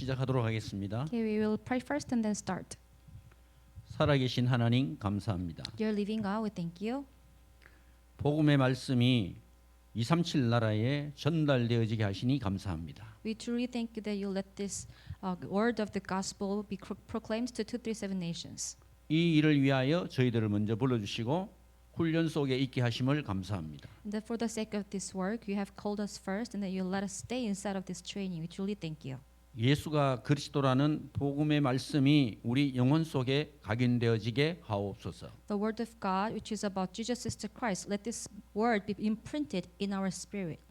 시작하도록 하겠습니다. Okay, we will pray first and then start. 살아계신 하나님 감사합니다. Dear living God, we thank you. 복음의 말씀이 237 나라에 전달되어지게 하시니 감사합니다. We truly thank you that you let this word of the gospel be proclaimed to 237 nations. 이 일을 위하여 저희들을 먼저 불러주시고 훈련 속에 있게 하심을 감사합니다. And that for the sake of this work, you have called us first and that you let us stay inside of this training. We truly thank you. 예수가 그리스도라는 복음의 말씀이 우리 영혼 속에 각인되어지게 하옵소서. The word of God, which is about Jesus is the Christ, let this word be imprinted in our spirit.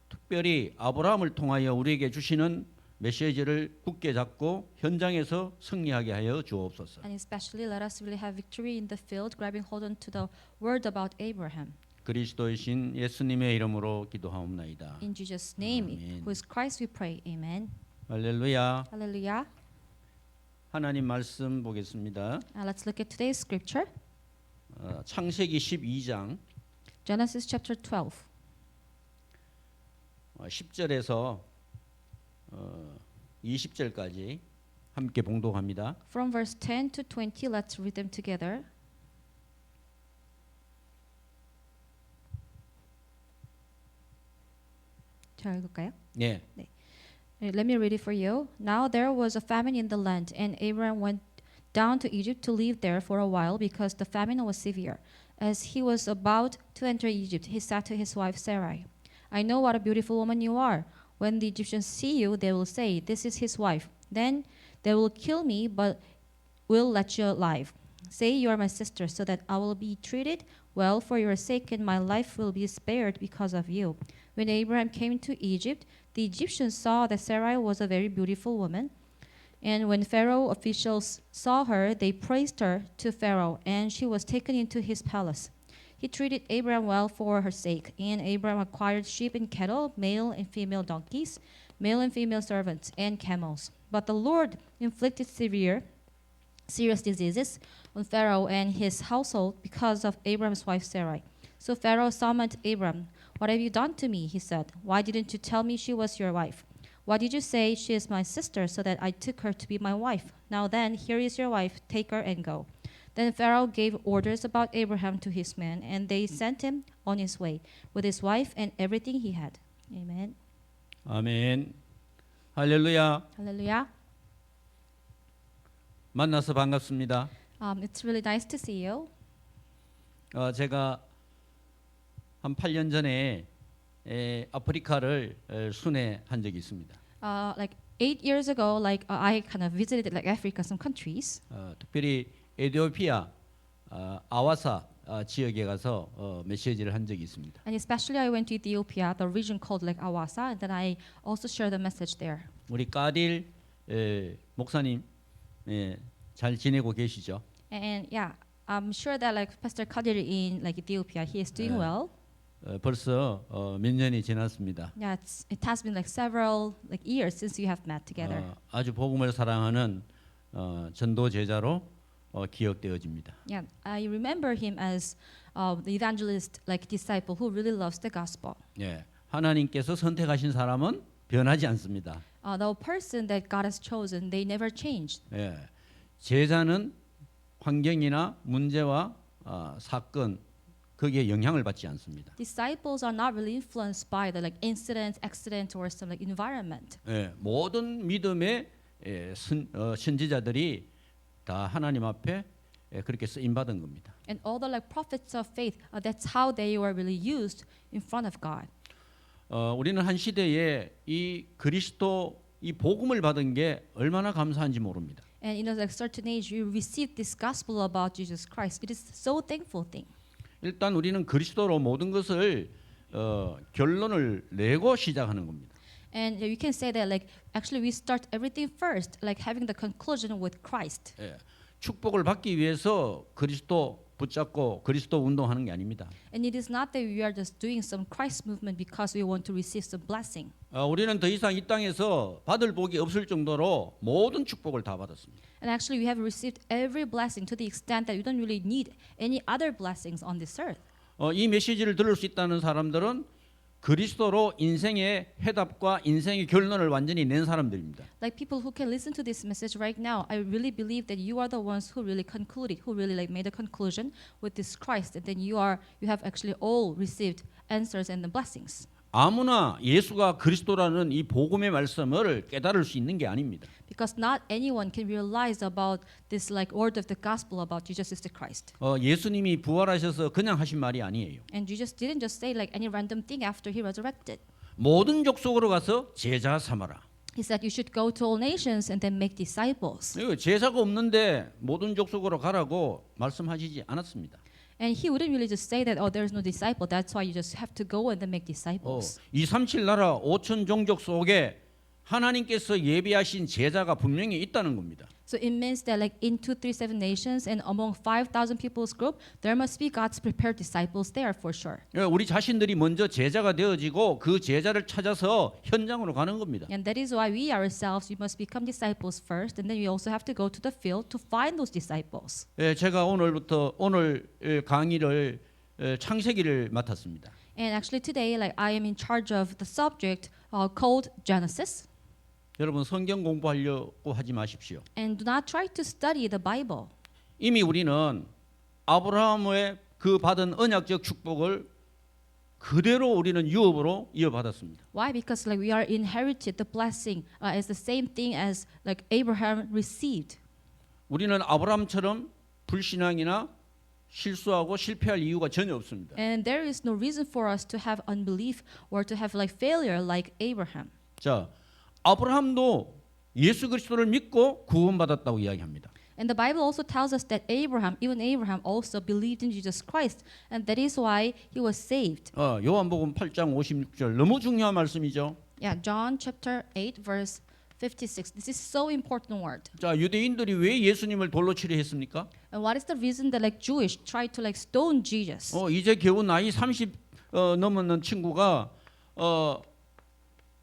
특별히 아브라함을 통하여 우리에게 주시는 메시지를 굳게 잡고 현장에서 승리하게 하여 주옵소서. And especially let us really have victory in the field, grabbing hold on to the word about Abraham. 그리스도이신 예수님의 이름으로 기도하옵나이다. In Jesus' name, 아멘. who is Christ, we pray. Amen. 할렐루야. Hallelujah. 하나님 말씀 보겠습니다. Let's look at today's scripture. 창세기 12장 Genesis chapter 12. 10절에서 20절까지 함께 봉독합니다. From verse 10 to 20, let's read them together. 잘 읽을까요? 네. Let me read it for you. Now there was a famine in the land, and Abraham went down to Egypt to live there for a while because the famine was severe. As he was about to enter Egypt, he said to his wife Sarai, I know what a beautiful woman you are. When the Egyptians see you, they will say, this is his wife. Then they will kill me, but will let you alive. Say you are my sister, so that I will be treated well for your sake, and my life will be spared because of you. When Abraham came to Egypt, the Egyptians saw that Sarai was a very beautiful woman. And when Pharaoh officials saw her, they praised her to Pharaoh, and she was taken into his palace. He treated Abraham well for her sake, and Abraham acquired sheep and cattle, male and female donkeys, male and female servants, and camels. But the Lord inflicted serious diseases on Pharaoh and his household because of Abraham's wife Sarai. So Pharaoh summoned Abram. What have you done to me? He said. Why didn't you tell me she was your wife? Why did you say she is my sister so that I took her to be my wife? Now then, here is your wife. Take her and go. Then Pharaoh gave orders about Abraham to his men, and they sent him on his way with his wife and everything he had. Amen. 아멘. 할렐루야. Hallelujah. 만나서 반갑습니다. It's really nice to see you. 제가 한 8년 전에 아프리카를 순회한 적이 있습니다. Like 8 years ago, I kind of visited like Africa, some countries. 특별히 에티오피아 아와사 지역에 가서 메시지를 한 적이 있습니다. And especially I went to Ethiopia, the region called like Awasa, and then I also shared the message there. 우리 까딜 목사님 잘 지내고 계시죠? And yeah, I'm sure that like Pastor Kadir in like Ethiopia, he is doing well. 벌써 몇 년이 지났습니다. Yeah, it has been like several like years since you have met together. 아주 복음을 사랑하는 전도 제자로 기억되어집니다. Yeah, I remember him as the evangelist like disciple who really loves the gospel. 예, 하나님께서 선택하신 사람은 변하지 않습니다. The person that God has chosen, they never changed. 예, 제자는 환경이나 문제와 사건 거기에 영향을 받지 않습니다. Disciples are not really influenced by the like incident, accident, or some like environment. 예, 모든 믿음의 선지자들이 다 하나님 앞에 그렇게 쓰임 받은 겁니다. And all the like prophets of faith, that's how they were really used in front of God. 우리는 한 시대에 이 그리스도 이 복음을 받은 게 얼마나 감사한지 모릅니다. And in a like certain age, you receive this gospel about Jesus Christ. It is so thankful thing. 일단 우리는 그리스도로 모든 것을 결론을 내고 시작하는 겁니다. And you can say that like actually we start everything first, like having the conclusion with Christ. 예, 축복을 받기 위해서 그리스도 붙잡고 그리스도 운동하는 게 아닙니다. And it is not that we are just doing some Christ movement because we want to receive some blessing. 우리는 더 이상 이 땅에서 받을 복이 없을 정도로 모든 축복을 다 받았습니다. And actually we have received every blessing to the extent that we don't really need any other blessings on this earth. 이 메시지를 들을 수 있다는 사람들은 그리스도로 인생의 해답과 인생의 결론을 완전히 낸 사람들입니다. Like people who can listen to this message right now, I really believe that you are the ones who really concluded, who really like made a conclusion with this Christ, and then you have actually all received answers and the blessings. 아무나 예수가 그리스도라는 이 복음의 말씀을 깨달을 수 있는 게 아닙니다. Because not anyone can realize about this like word of the gospel about Jesus is the Christ. 예수님이 부활하셔서 그냥 하신 말이 아니에요. And Jesus didn't just say like any random thing after he resurrected. 모든 족속으로 가서 제자 삼아라. He said you should go to all nations and then make disciples. 이거 제자가 없는데 모든 족속으로 가라고 말씀하시지 않았습니다. And he wouldn't really just say that there's no disciple. That's why you just have to go and then make disciples. 237 나라 5천 종족 속에 하나님께서 예비하신 제자가 분명히 있다는 겁니다. So it means that like in 237 nations and among 5,000 people's group, there must be God's prepared disciples there for sure. 우리 자신들이 먼저 제자가 되어지고 그 제자를 찾아서 현장으로 가는 겁니다. And that is why we ourselves, we must become disciples first, and then we also have to go to the field to find those disciples. 제가 오늘 강의를 창세기를 맡았습니다. And actually today, like I am in charge of the subject called Genesis. 여러분 성경 공부하려고 하지 마십시오. And do not try to study the Bible. 이미 우리는 아브라함의 그 받은 언약적 축복을 그대로 우리는 유업으로 이어받았습니다. Why? Because like we are inherited the blessing as the same thing as like Abraham received. 우리는 아브라함처럼 불신앙이나 실수하고 실패할 이유가 전혀 없습니다. And there is no reason for us to have unbelief or to have like failure like Abraham. 자, 아브라함도 예수 그리스도를 믿고 구원받았다고 이야기합니다. And the Bible also tells us that even Abraham also believed in Jesus Christ, and that is why he was saved. 요한복음 8장 56절 너무 중요한 말씀이죠. Yeah, John chapter 8 verse 56. This is so important word. 자, 유대인들이 왜 예수님을 돌로 치려 했습니까? And what is the reason that like Jewish tried to like stone Jesus? 이제 겨우 나이 30 넘었는 친구가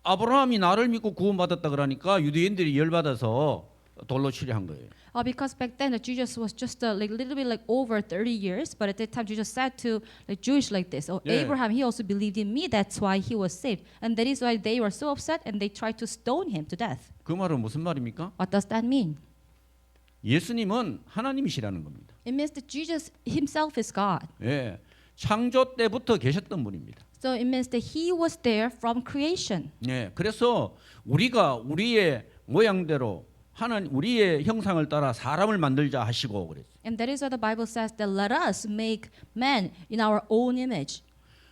아브라함이 나를 믿고 구원받았다 그러니까 유대인들이 열받아서 돌로 치려 한 거예요. Because back then Jesus was just like little bit like over 30 years, but at that time Jesus said to like Jewish like this, Yeah. Abraham, he also believed in me, that's why he was saved. And that is why they were so upset and they tried to stone him to death. 그 말은 무슨 말입니까? What does that mean? 예수님은 하나님이시라는 겁니다. It means that Jesus himself is God. 예, 창조 때부터 계셨던 분입니다. So it means that he was there from creation. 예, 그래서 우리가 우리의 모양대로 하나님 우리의 형상을 따라 사람을 만들자 하시고 그랬어요. And that is why the Bible says that let us make man in our own image.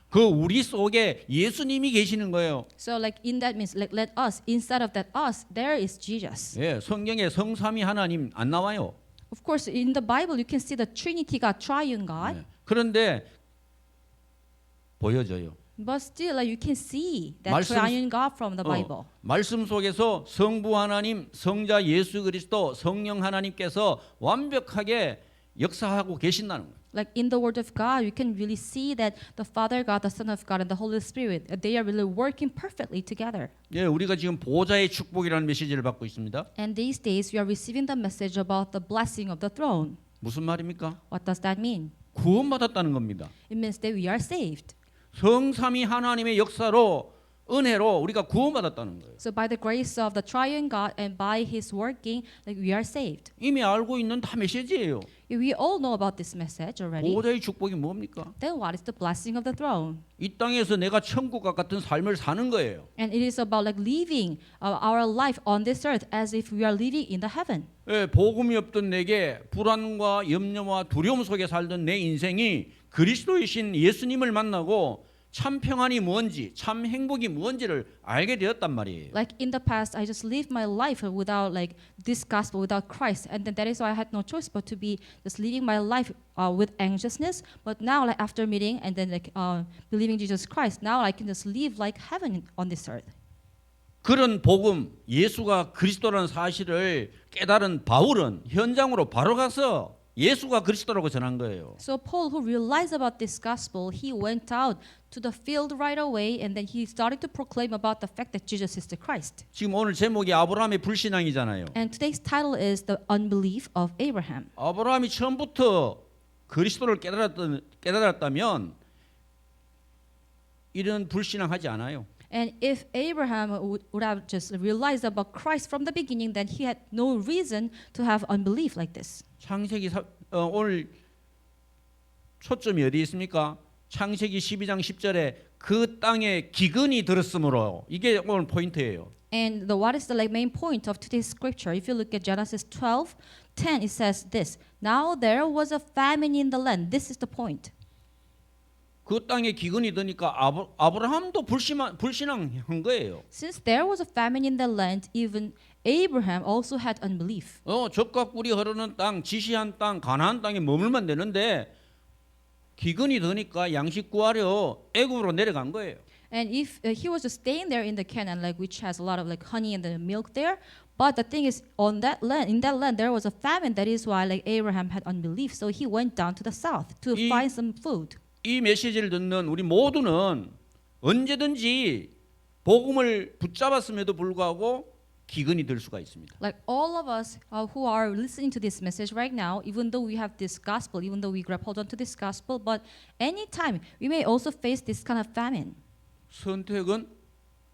그 우리 속에 예수님이 계시는 거예요. So like in that means like let us, inside of that us, there is Jesus. 예, 성경에 성삼위 하나님 안 나와요. Of course, in the Bible you can see the Trinity God, Triune God, 예, 그런데 보여져요. but still like you can see that 말씀- Triune God from the Bible. 말씀 속에서 성부 하나님, 성자 예수 그리스도, 성령 하나님께서 완벽하게 역사하고 계신다는 거예요. Like in the Word of God, you can really see that the Father God, the Son of God, and the Holy Spirit, they are really working perfectly together. 예, 우리가 지금 보좌의 축복이라는 메시지를 받고 있습니다. And these days we are receiving the message about the blessing of the throne. 무슨 말입니까? What does that mean? 구원받았다는 겁니다. It means that we are saved. 성삼위 하나님의 역사로 은혜로 우리가 구원받았다는 거예요. So by the grace of the Triune God and by His working, like we are saved. 이미 알고 있는 다 메시지예요. We all know about this message already. 보좌의 축복이 뭡니까? Then what is the blessing of the throne? 이 땅에서 내가 천국과 같은 삶을 사는 거예요. And it is about like living our life on this earth as if we are living in the heaven. 예, 복음이 없던 내게 불안과 염려와 두려움 속에 살던 내 인생이 그리스도이신 예수님을 만나고 참 평안이 뭔지, 참 행복이 뭔지를 알게 되었단 말이에요. Like in the past, I just lived my life without like this gospel, without Christ, and then that is why I had no choice but to be just living my life with anxiousness. But now, like after meeting and then like believing Jesus Christ, now I can just live like heaven on this earth. 그런 복음, 예수가 그리스도라는 사실을 깨달은 바울은 현장으로 바로 가서 예수가 그리스도라고 전한 거예요. So Paul, who realized about this gospel, he went out to the field right away, and then he started to proclaim about the fact that Jesus is the Christ. 지금 오늘 제목이 아브라함의 불신앙이잖아요. And today's title is the unbelief of Abraham. 아브라함이 처음부터 그리스도를 깨달았다면 이런 불신앙하지 않아요. And if Abraham would have just realized about Christ from the beginning, then he had no reason to have unbelief like this. 창세기 오늘 초점이 어디 있습니까? 창세기 12장 10절에 그 땅에 기근이 들었으므로 이게 오늘 포인트예요. And what is the main point of today's scripture? If you look at Genesis 12:10, it says this: Now there was a famine in the land. This is the point. 그 땅에 기근이 드니까 아브라함도 불신앙한 거예요. Since there was a famine in the land, even Abraham also had unbelief. 젖과 꿀이 흐르는 땅, 지시한 땅, 가나안 땅에 머물면 되는데 기근이 드니까 양식 구하려 애굽으로 내려간 거예요. And if he was just staying there in the Canaan, which has a lot of honey and the milk there, but the thing is, in that land there was a famine. That is why Abraham had unbelief. So he went down to the south to find some food. 이 메시지를 듣는 우리 모두는 언제든지 복음을 붙잡았음에도 불구하고 기근이 들 수가 있습니다. Like all of us who are listening to this message right now, even though we have this gospel, even though we grab hold onto this gospel, but anytime we may also face this kind of famine. 선택은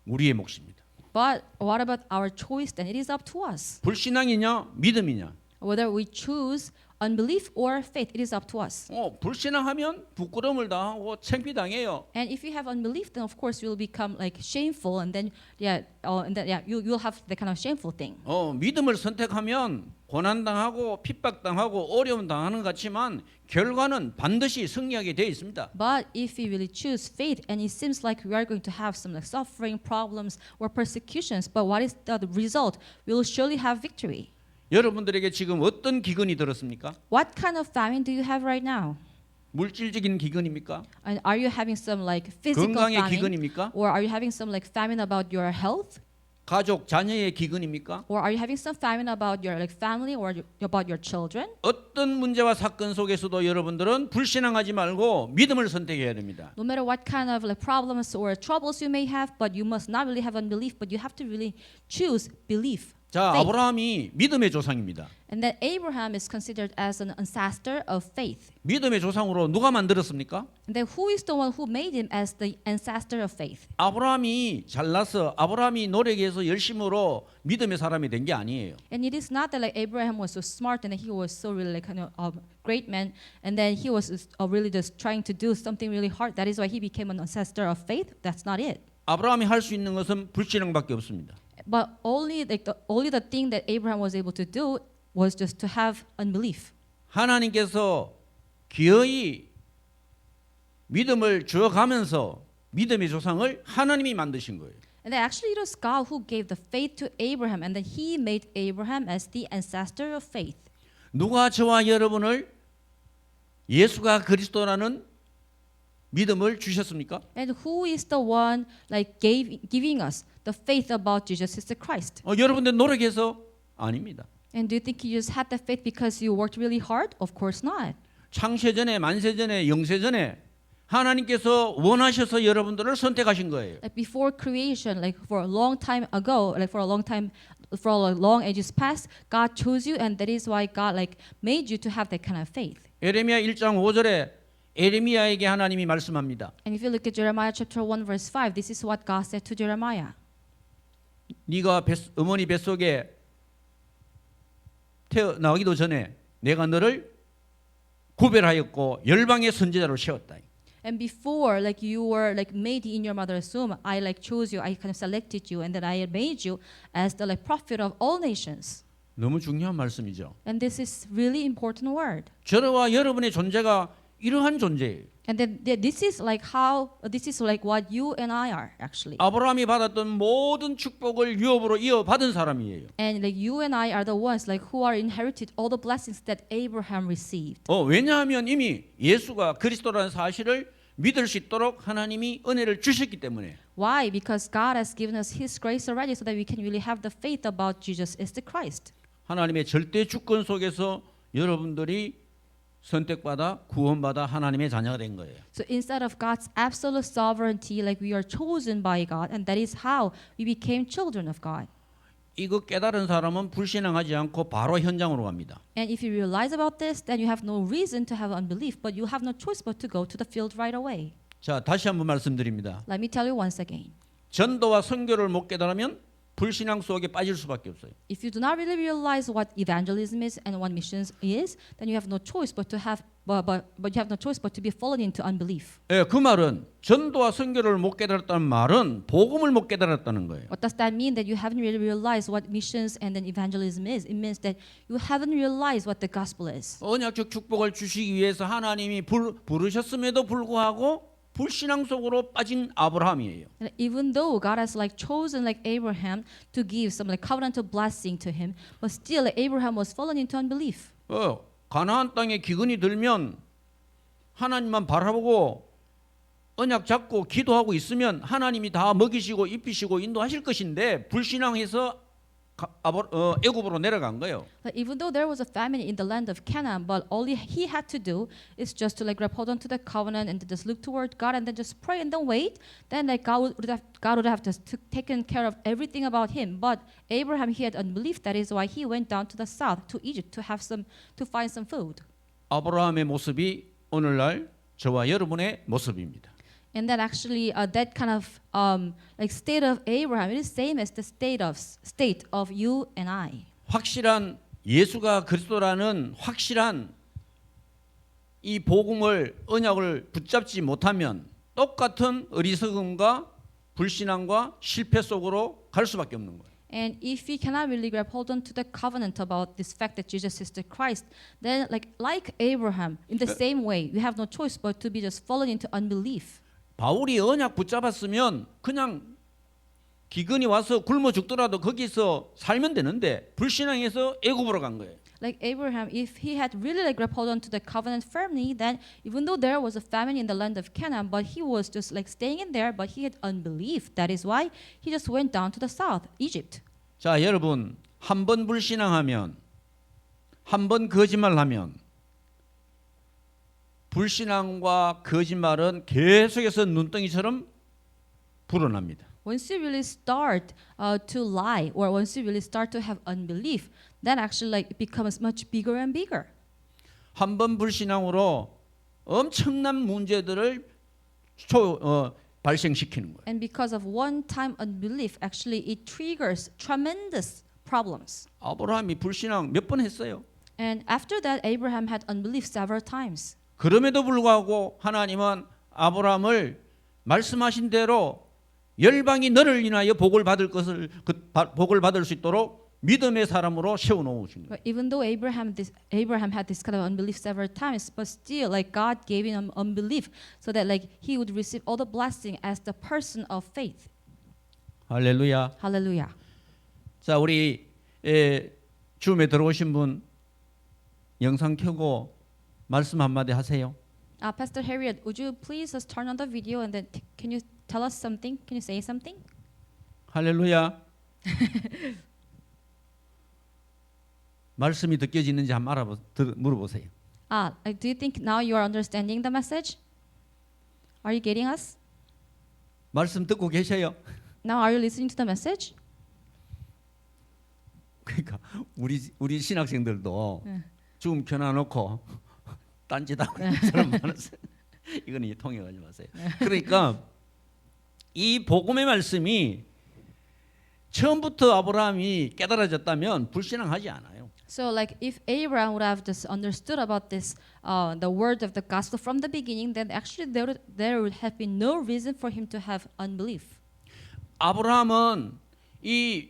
우리의 몫입니다. But what about our choice then? It is up to us. 불신앙이냐 믿음이냐. Whether we choose unbelief or faith, it is up to us. 불신앙하면 부끄러움을 당하고 창피당해요. And if you have unbelief, then of course you will become shameful, and then you'll have the kind of shameful thing. 믿음을 선택하면 고난 당하고 핍박 당하고 어려움 당하는 것 같지만 결과는 반드시 승리하게 되어 있습니다. But if we really choose faith, and it seems like we are going to have some suffering, problems, or persecutions, but what is the result? We will surely have victory. 여러분들에게 지금 어떤 기근이 들었습니까? What kind of famine do you have right now? 물질적인 기근입니까? And are you having some physical 건강의 famine, 기근입니까? or are you having some famine about your health, 가족 자녀의 기근입니까? or are you having some famine about your family or about your children? 어떤 문제와 사건 속에서도 여러분들은 불신앙하지 말고 믿음을 선택해야 됩니다. No matter what kind of problems or troubles you may have, but you must not really have unbelief, but you have to really choose belief. 자, faith. 아브라함이 믿음의 조상입니다. And that Abraham is considered as an ancestor of faith. 믿음의 조상으로 누가 만들었습니까? And then who is the one who made him as the ancestor of faith? 아브라함이 잘나서 아브라함이 노력해서 열심으로 믿음의 사람이 된 게 아니에요. And it is not that Abraham was so smart and that he was so really great man, and then he was really just trying to do something really hard. That is why he became an ancestor of faith. That's not it. 아브라함이 할 수 있는 것은 불신앙밖에 없습니다. But only the thing that Abraham was able to do was just to have unbelief. 하나님께서 기어이 믿음을 주어가면서 믿음의 조상을 하나님이 만드신 거예요. And then actually it was God who gave the faith to Abraham, and then he made Abraham as the ancestor of faith. 누가 저와 여러분을 예수가 그리스도라는 믿음을 주셨습니까? And who is the one giving us the faith about Jesus is the Christ? 여러분들 노력해서 아닙니다. And do you think you just had the faith because you worked really hard? Of course not. 창세전에 만세전에 영세전에 하나님께서 원하셔서 여러분들을 선택하신 거예요. Before creation, for a long time ago, for a long ages past, God chose you, and that is why God made you to have that kind of faith. 에레미야 1장 5절에 에레미야에게 하나님이 말씀합니다. And if you look at Jeremiah chapter 1 verse 5, this is what God said to Jeremiah. 네가 어머니 뱃속에 태어나기도 전에 내가 너를 구별하였고 열방의 선지자로 세웠다. And before you were made in your mother's womb, I chose you, I kind of selected you, and then I made you as the prophet of all nations. 너무 중요한 말씀이죠. And this is really important word. 저와 여러분의 존재가 이러한 존재예요. And then this is what you and I are actually. 아브라함이 받았던 모든 축복을 유업으로 이어받은 사람이에요. And you and I are the ones who are inherited all the blessings that Abraham received. 왜냐하면 이미 예수가 그리스도라는 사실을 믿을 수 있도록 하나님이 은혜를 주셨기 때문에. Why? Because God has given us His grace already, so that we can really have the faith about Jesus as the Christ. 하나님의 절대 주권 속에서 여러분들이 선택받아 구원받아 하나님의 자녀가 된 거예요. So instead of God's absolute sovereignty, we are chosen by God, and that is how we became children of God. 이거 깨달은 사람은 불신앙하지 않고 바로 현장으로 갑니다. And if you realize about this, then you have no reason to have unbelief, but you have no choice but to go to the field right away. 자, 다시 한번 말씀드립니다. Let me tell you once again. 전도와 선교를 못 깨달으면 불신앙 속에 빠질 수밖에 없어요. If you do not really realize what evangelism is and what missions is, then you have no choice but to have but you have no choice but to be fallen into unbelief. 예, 그 말은 전도와 선교를 못 깨달았다는 말은 복음을 못 깨달았다는 거예요. What does that mean? That you haven't really realized what missions and then evangelism is? It means that you haven't realized what the gospel is. 언약적 축복을 주시기 위해서 하나님이 부르셨음에도 불구하고 불신앙 속으로 빠진 아브라함이에요. And even though God has like chosen like Abraham to give some like covenantal blessing to him, but still like, Abraham was fallen into unbelief. 가나안 땅에 기근이 들면 하나님만 바라보고 언약 잡고 기도하고 있으면 하나님이 다 먹이시고 입히시고 인도하실 것인데 불신앙해서 애굽으로 내려간 거예요. But even though there was a famine in the land of Canaan, but all he had to do is just to like grab hold onto the covenant and to just look toward God and then just pray and then wait. Then like God would have just taken care of everything about him. But Abraham, he had unbelief. That is why he went down to the south to Egypt to find some food. 아브라함의 모습이 오늘날 저와 여러분의 모습입니다. And that actually that kind of like state of Abraham, it is same as the state of you and I. 확실한 예수가 그리스도라는 확실한 이 복음을 언약을 붙잡지 못하면 똑같은 어리석음과 불신앙과 실패 속으로 갈 수밖에 없는 거예요. And if we cannot really grab hold on to the covenant about this fact that Jesus is the Christ, then like Abraham, in the same way, we have no choice but to be just fallen into unbelief. 바울이 언약 붙잡았으면 그냥 기근이 와서 굶어 죽더라도 거기서 살면 되는데 불신앙해서 애굽으로 간 거예요. Like Abraham, if he had really like grabbed hold on to the covenant firmly, then even though there was a famine in the land of Canaan, but he was just like staying in there, but he had unbelief. That is why he just went down to the south, Egypt. 자, 여러분, 한 번 불신앙하면, 한 번 거짓말하면 불신앙과 거짓말은 계속해서 눈덩이처럼 불어납니다. Once you really start to lie, or once you really start to have unbelief, then actually like it becomes much bigger and bigger. 한 번 불신앙으로 엄청난 문제들을 발생시키는 거예요. And because of one-time unbelief, actually it triggers tremendous problems. 아브라함이 불신앙 몇 번 했어요. And after that, Abraham had unbelief several times. 그럼에도 불구하고 하나님은 아브라함을 말씀하신 대로 열방이 너를 인하여 복을 받을 복을 받을 수 있도록 믿음의 사람으로 세워 놓으신 거예요. But even though Abraham had this kind of unbelief several times, but still like God gave him unbelief so that like he would receive all the blessing as the person of faith. 할렐루야. Hallelujah. 자, 우리 줌에 들어오신 분 영상 켜고 말씀 한마디 하세요. Pastor Harriet, would you please just turn on the video and then can you tell us something? Can you say something? 할렐루야. 말씀이 느껴지는지 한번 물어보세요. Do you think now you are understanding the message? Are you getting us? 말씀 듣고 계셔요? Now are you listening to the message? 그러니까 우리 신학생들도 줌 켜놔놓고 딴짓하고 있는 사람 많았어요. 이거는 통역하지 마세요. 그러니까 이 복음의 말씀이 처음부터 아브라함이 깨달아졌다면 불신앙하지 않아요. So like if Abraham would have just understood about this, the word of the gospel from the beginning, then actually there would have been no reason for him to have unbelief. 아브라함은 이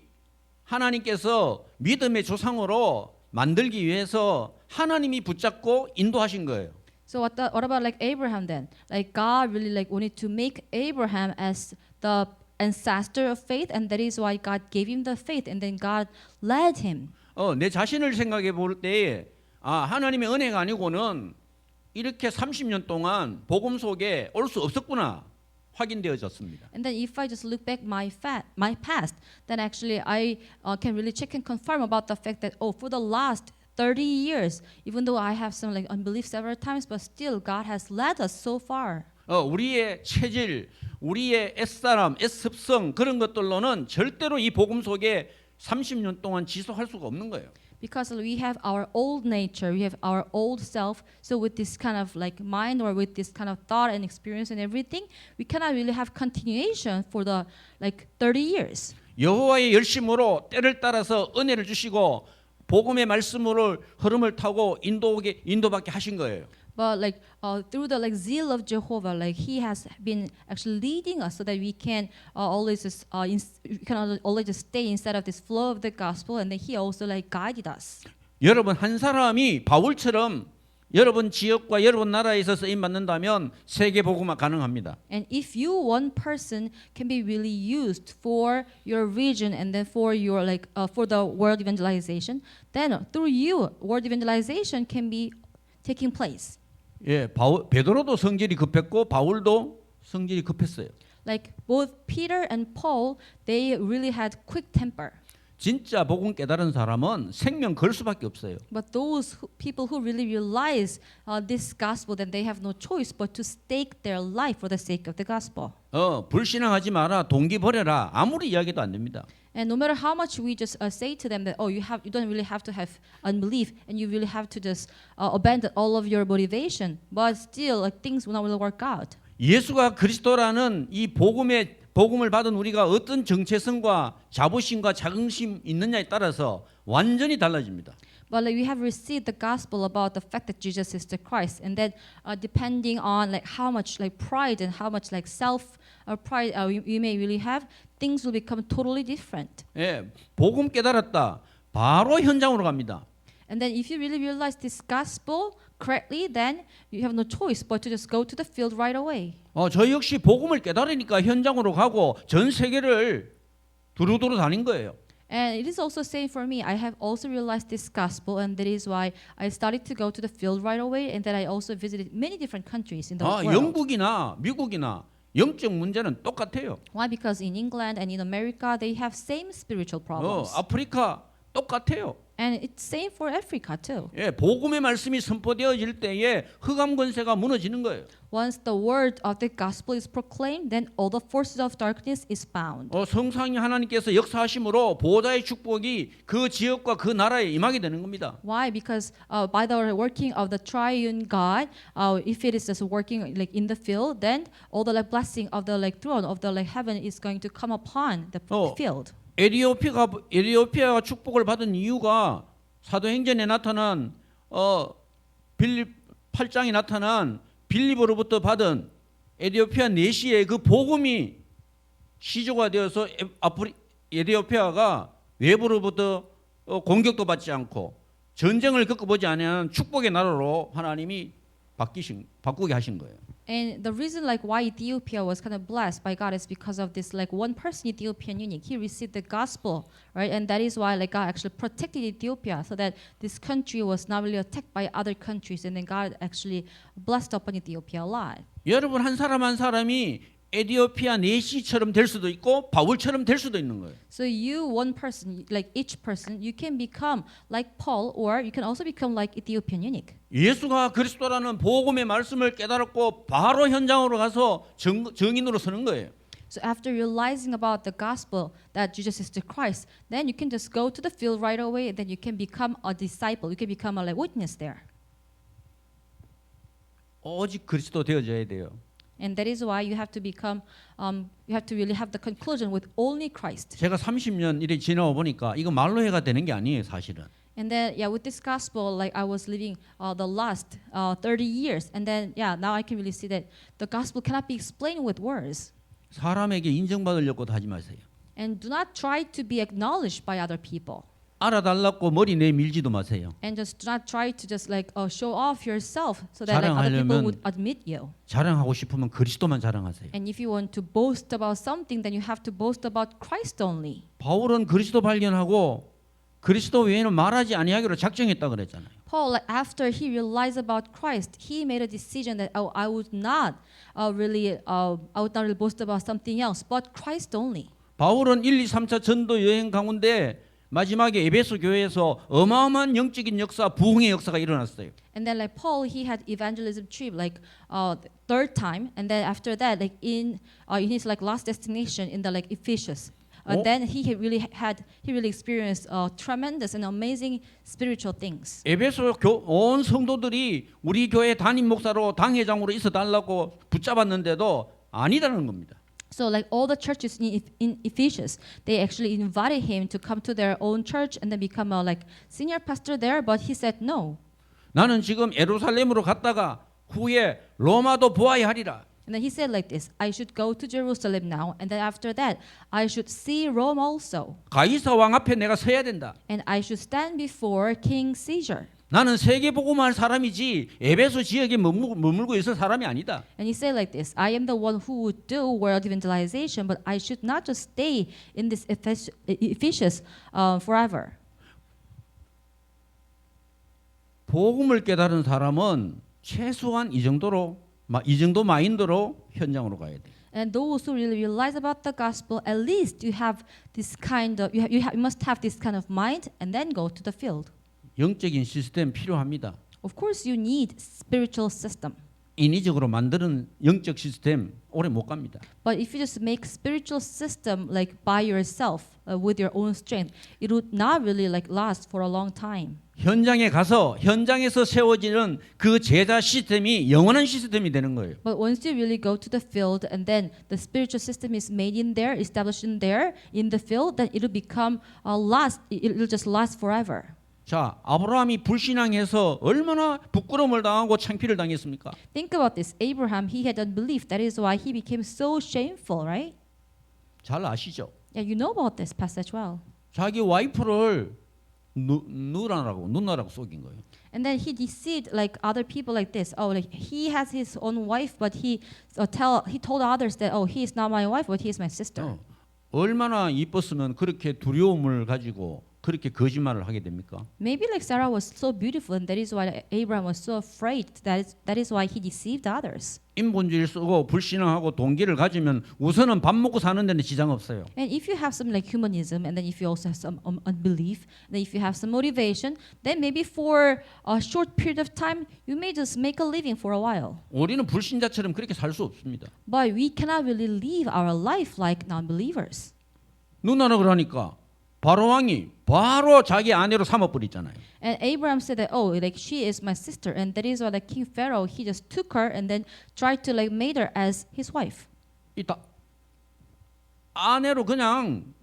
하나님께서 믿음의 조상으로 만들기 위해서 하나님이 붙잡고 인도하신 거예요. So what about like Abraham then? Like God really like wanted to make Abraham as the ancestor of faith, and that is why God gave him the faith, and then God led him. 내 자신을 생각해 볼 때에 하나님의 은혜가 아니고는 이렇게 30년 동안 복음 속에 올 수 없었구나 확인되어졌습니다. And then if I just look back my past, then actually I can really check and confirm about the fact that for the last 30 years, even though I have some like unbelief several times, but still God has led us so far. 우리의 체질, 우리의 옛사람, 옛습성 그런 것들로는 절대로 이 복음 속에 30년 동안 지속할 수가 없는 거예요. Because we have our old nature, we have our old self. So with this kind of like mind or with this kind of thought and experience and everything, we cannot really have continuation for the like 30 years. 여호와의 열심으로 때를 따라서 은혜를 주시고 복음의 말씀으로 흐름을 타고 인도받게 하신 거예요. But like through the like zeal of Jehovah, like He has been actually leading us so that we can always just, we can always just stay inside of this flow of the gospel, and then He also like guided us. 여러분 한 사람이 바울처럼 여러분 지역과 여러분 나라에서 쓰임 받는다면 세계 복음화 가능합니다. And if you one person can be really used for your region and then for your like for the world evangelization, then through you world evangelization can be taking place. 예, 베드로도 성질이 급했고 바울도 성질이 급했어요. Like both Peter and Paul, they really had quick temper. 진짜 복음 깨달은 사람은 생명 걸 수밖에 없어요. But those people who really realize this gospel, then they have no choice but to stake their life for the sake of the gospel. 불신앙하지 마라, 동기 버려라 아무리 이야기도 안 됩니다. And no matter how much we just say to them that you don't really have to have unbelief and you really have to just abandon all of your motivation, but still like things will not really work out. 예수가 그리스도라는 이 복음을 받은 우리가 어떤 정체성과 자부심과 자긍심 있느냐에 따라서 완전히 달라집니다. But like we have received the gospel about the fact that Jesus is the Christ, and then depending on like how much like pride and how much like self pride we may really have, things will become totally different. 예, 복음 깨달았다. 바로 현장으로 갑니다. And then if you really realize this gospel correctly, then you have no choice but to just go to the field right away. 저 역시 복음을 깨달으니까 현장으로 가고 전 세계를 두루두루 다닌 거예요. And it is also same for me. I have also realized this gospel, and that is why I started to go to the field right away, and then I also visited many different countries in the world. 영국이나 미국이나 영적 문제는 똑같아요. Why? Because in England and in America, they have same spiritual problems. 아프리카 똑같아요. And it's same for Africa too. 예, 복음의 말씀이 선포되어질 때에 흑암 권세가 무너지는 거예요. Once the word of the gospel is proclaimed, then all the forces of darkness is bound. 성상이 하나님께서 역사하심으로 보호자의 축복이 그 지역과 그 나라에 임하게 되는 겁니다. Why? Because by the working of the triune God, if it is just working like in the field, then all the like blessing of the like throne of the like heaven is going to come upon the field. 에티오피아가 축복을 받은 이유가 사도행전에 나타난 빌립 8장에 나타난 빌립으로부터 받은 에티오피아 내시의 그 복음이 시조가 되어서 에티오피아가 외부로부터 공격도 받지 않고 전쟁을 겪어보지 않은 축복의 나라로 하나님이 바꾸게 하신 거예요. And the reason like why Ethiopia was kind of blessed by God is because of this like one person Ethiopian eunuch. He received the gospel, right? And that is why like God actually protected Ethiopia so that this country was not really attacked by other countries, and then God actually blessed upon Ethiopia a lot. 여러분 한 사람 한 사람이 에티오피아 내시처럼 될 수도 있고 바울처럼 될 수도 있는 거예요. So you one person, like each person, you can become like Paul, or you can also become like Ethiopian eunuch. 예수가 그리스도라는 복음의 말씀을 깨달았고 바로 현장으로 가서 증인으로 서는 거예요. So after realizing about the gospel that Jesus is the Christ, then you can just go to the field right away, and then you can become a disciple. You can become a like witness there. 오직 그리스도 되어져야 돼요. And that is why you have to become, you have to really have the conclusion with only Christ. 제가 30년 이래 지나와 보니까 이거 말로 해가 되는 게 아니에요, 사실은. And then, yeah, with this gospel, like I was living the last 30 years, and then, yeah, now I can really see that the gospel cannot be explained with words. 사람에게 인정받으려고도 하지 마세요. And do not try to be acknowledged by other people. 알아달라고 머리 내밀지도 마세요. And just do not try to just like show off yourself so that like other people would admit you. 자랑하고 싶으면 그리스도만 자랑하세요. And if you want to boast about something, then you have to boast about Christ only. 바울은 그리스도 발견하고 그리스도 외에는 말하지 아니하기로 작정했다 그랬잖아요. Paul, like, after he realized about Christ, he made a decision that I would not really boast about something else, but Christ only. 바울은 1, 2, 3차 전도 여행 가운데 마지막에 에베소 교회에서 어마어마한 영적인 역사, 부흥의 역사가 일어났어요. And then like Paul, he had evangelism trip like third time, and then after that, like in his like last destination in the like Ephesus, And then he really experienced tremendous and amazing spiritual things. 에베소 온 성도들이 우리 교회 담임 목사로 당회장으로 있어 달라고 붙잡았는데도 아니라는 겁니다. So like all the churches in Ephesus, they actually invited him to come to their own church and then become a like senior pastor there, but he said no. 나는 지금 예루살렘으로 갔다가 후에 로마도 보아야 하리라. And then he said like this, I should go to Jerusalem now, and then after that, I should see Rome also. 가이사 왕 앞에 내가 서야 된다. And I should stand before King Caesar. 나는 세계 복음할 사람이지 에베소 지역에 머물고 있을 사람이 아니다. And he said like this, I am the one who would do world evangelization, but I should not just stay in this Ephesus forever. 복음을 깨달은 사람은 최소한 이 정도 마인드로 현장으로 가야 돼. And those who really realize about the gospel, at least you have this kind of you must have this kind of mind, and then go to the field. 영적인 시스템 필요합니다. Of course, you need spiritual system. 인위적으로 만드는 영적 시스템 오래 못 갑니다. But if you just make spiritual system like by yourself with your own strength, it would not really like last for a long time. 현장에 가서 현장에서 세워지는 그 제자 시스템이 영원한 시스템이 되는 거예요. But once you really go to the field and then the spiritual system is made in there, established in there, in the field, then it will become it will just last forever. 자, 아브라함이 불신앙해서 얼마나 부끄러움을 당하고 창피를 당했습니까? Think about this. Abraham, he had unbelief. That is why he became so shameful, right? 잘 아시죠? Yeah, you know about this passage well. 자기 와이프를 누나라고 속인 거예요. And then he deceived like other people like this. Oh, like he has his own wife, but he told others that he is not my wife, but he is my sister. 얼마나 이뻤으면 그렇게 두려움을 가지고 그렇게 거짓말을 하게 됩니까? Maybe like Sarah was so beautiful, and that is why Abraham was so afraid. That is why he deceived others. 인본주의를 쓰고 불신앙하고 동기를 가지면 우선은 밥 먹고 사는 데는 지장 없어요. And if you have some like humanism, and then if you also have some unbelief, then if you have some motivation, then maybe for a short period of time, you may just make a living for a while. 우리는 불신자처럼 그렇게 살 수 없습니다. But we cannot really live our life like non-believers. 누나라 그러니까 바로 왕이 바로 자기 아내로 삼아버리잖아요. And Abraham said that like she is my sister, and that is why the King Pharaoh he just took her and then tried to like made her as his wife. 이따 아내로 그냥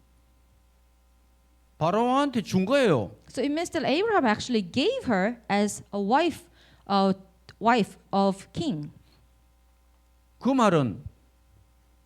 바로 왕한테 준 거예요. So it means that Abraham actually gave her as a wife of king. 그 말은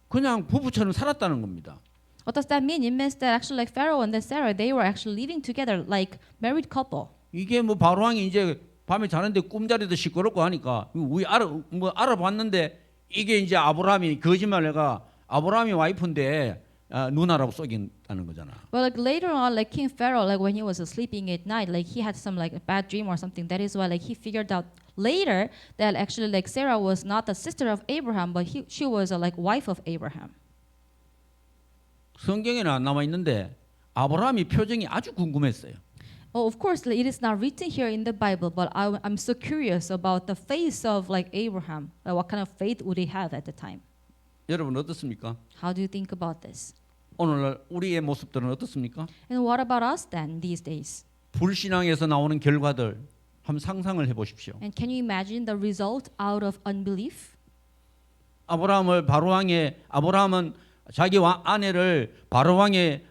그냥 부부처럼 살았다는 겁니다. What does that mean? It means that actually like Pharaoh and then Sarah, they were actually living together like married couple. 이게 뭐 바로 왕이 이제 밤에 자는데 꿈자리도 시끄럽고 하니까 우리 알아봤는데 이게 이제 아브라함이 거짓말해가 아브라함이 와이프인데 누나라고 속인다는 거잖아. Well, like later on, like King Pharaoh, like when he was sleeping at night, like he had some like a bad dream or something. That is why like he figured out later that actually like Sarah was not the sister of Abraham, but she was a like wife of Abraham. 성경에는 안 남아 있는데 아브라함이 표정이 아주 궁금했어요. Oh, of course, like, it is not written here in the Bible, but I'm so curious about the face of like Abraham. Like, what kind of faith would he have at the time? 여러분 어떻습니까? How do you think about this? 오늘날 우리의 모습들은 어떻습니까? And what about us then these days? 불신앙에서 나오는 결과들 한번 상상을 해보십시오. And can you imagine the result out of unbelief? 아브라함은 자기 아내를 바로 왕의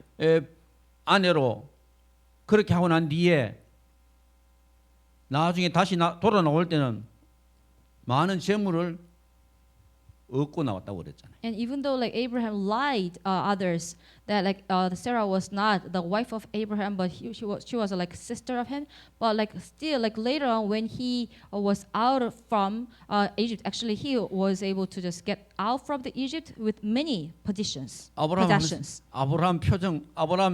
아내로 그렇게 하고 난 뒤에 나중에 다시 돌아 나올 때는 많은 재물을 얻고 나왔다고 그랬잖아요. And even though like Abraham lied others that like Sarah was not the wife of Abraham, but she was like sister of him, but like still like later on when he was out from Egypt, actually he was able to just get out from the Egypt with many possessions. 아브라함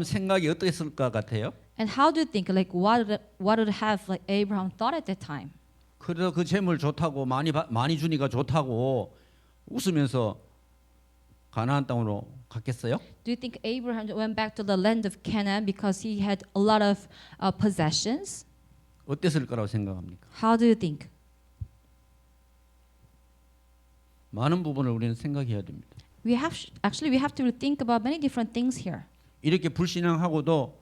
생각이 어땠을 것 같아요? And how do you think like what would have like Abraham thought at that time? 그래서 그 재물 좋다고 많이 주니까 좋다고 웃으면서 가나안 땅으로 갔겠어요? Do you think Abraham went back to the land of Canaan because he had a lot of possessions? 어땠을 거라고 생각합니까? How do you think? 많은 부분을 우리는 생각해야 됩니다. We have to think about many different things here. 이렇게 불신앙하고도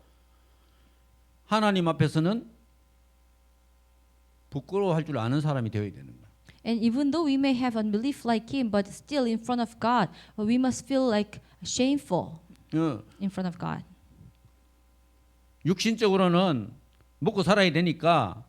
하나님 앞에서는 부끄러워할 줄 아는 사람이 되어야 되는 거야. And even though we may have unbelief like him, but still in front of God, we must feel like shameful in front of God. 육신적으로는 먹고 살아야 되니까